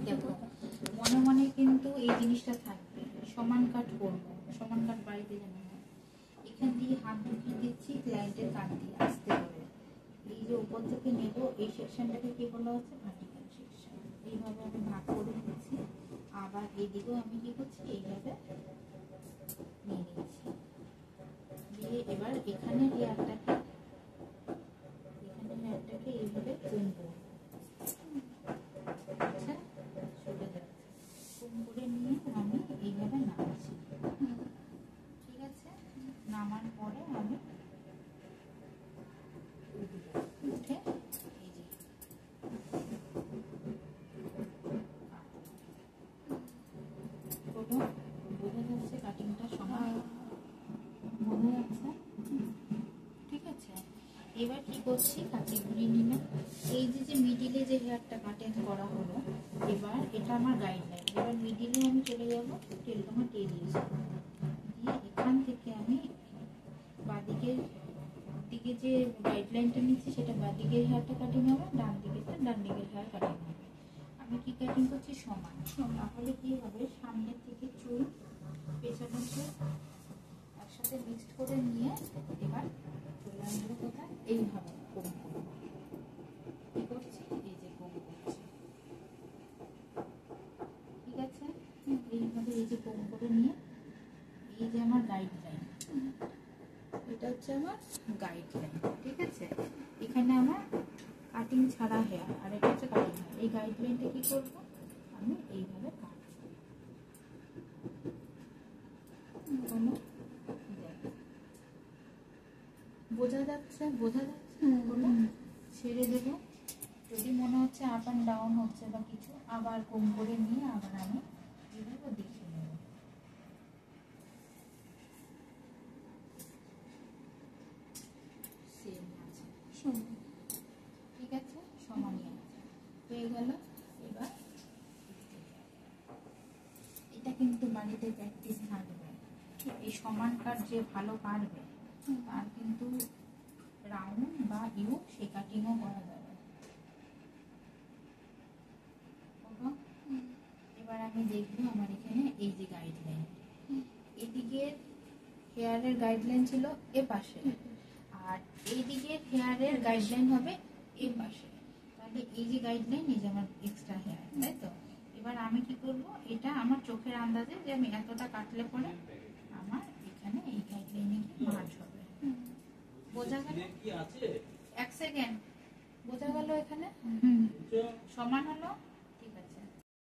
দেখো মনে মনে কিন্তু এই জিনিসটা থাকবে, সমান কাট করবো, সমান কাট বাড়িতে যেন হয়। এখান দিয়ে হাত ঢুকিয়ে দিচ্ছি ক্লায়েন্টের কাট দিয়ে আসতে হবে। এই যে উপর থেকে নেব এই সেকশনটাকে কি বলা হচ্ছে ভার্টিক্যাল সেকশন। এইভাবে আমি ভাগ করে দিচ্ছি। আবার এইদিকেও আমি কি করছি এইভাবে নিয়ে নিচ্ছি, দিয়ে এবার এখানে হেয়ারটাকে এইভাবে কমবো। আচ্ছা চলে যাচ্ছে, কম করে নিয়ে আমি এইভাবে নামাচ্ছি। ঠিক আছে, নামার পরে আমি উঠে এই যে বোঝা যাচ্ছে কাটিংটা সমান বোঝা যাচ্ছে। ঠিক আছে, এবার কি করছি কাটি ঘুরিয়ে নিলাম। এই যে মিডিলে যে হেয়ারটা কাটিং করা হলো, এবার এটা আমার গাইডলাইন। এবার মিডিলে আমি চলে যাবো, টেলটা আমার টেল দিয়েছি, দিয়ে এখান থেকে আমি বাঁদিকের দিকে যে গাইডলাইনটা নিচ্ছি সেটা বাঁদিকের হেয়ারটা কাটিং হবে, ডান দিকের হেয়ার কাটিং হবে। আমি কি কাটিং করছি সমান, তাহলে কি হবে সামনের থেকে চুল পেছনের চুল একসাথে মিক্সড করে নিয়ে এবার চলে আসবো কোথায় এইভাবে কম করবো। কি করছি এই যে কম করছি। ঠিক আছে, এইভাবে এই যে কম করে নিয়ে এই যে আমার গাইডলাইন, এটা হচ্ছে আমার গাইডলাইন। ঠিক আছে, এখানে আমার কাটিং ছাড়া হেয়ার আর এটা হচ্ছে কাটিং হেয়ার। এই গাইডলাইনটা কি করব আমি এইভাবে কাটবো। বোঝা যাচ্ছে ছেড়ে দেবো। যদি মনে হচ্ছে আপ অ্যান্ড ডাউন হচ্ছে বা কিছু, আবার কম করে নিয়ে আবার আমি এইভাবে দেখে নেব। সেম আছে, ঠিক আছে, সমানই আছে, হয়ে গেল। এবার এটা কিন্তু বাড়িতে প্র্যাকটিস থাকবে। এই সমান কাট যে ভালো পারবে তার কিন্তু রাউন্ড বা ইউ সেই কাটিংও করা যাবে। এবার আমি দেখবো আমার এখানে এই যে গাইডলাইন, এদিকে হেয়ারের গাইডলাইন ছিল এ পাশে, আর এইদিকে হেয়ারের গাইডলাইন হবে এ পাশে। তাহলে এই যে গাইডলাইন, এই যে আমার এক্সট্রা হেয়ার, তাই তো। এবার আমি কি করব, এটা আমার চোখের আন্দাজে যে আমি এতটা কাটলে পরে আমার এখানে এই গাইডলাইনে কি মার্জ হবে। বোঝা গেল? এক সেকেন্ড, বোঝা গেল? এখানে সমান হলো।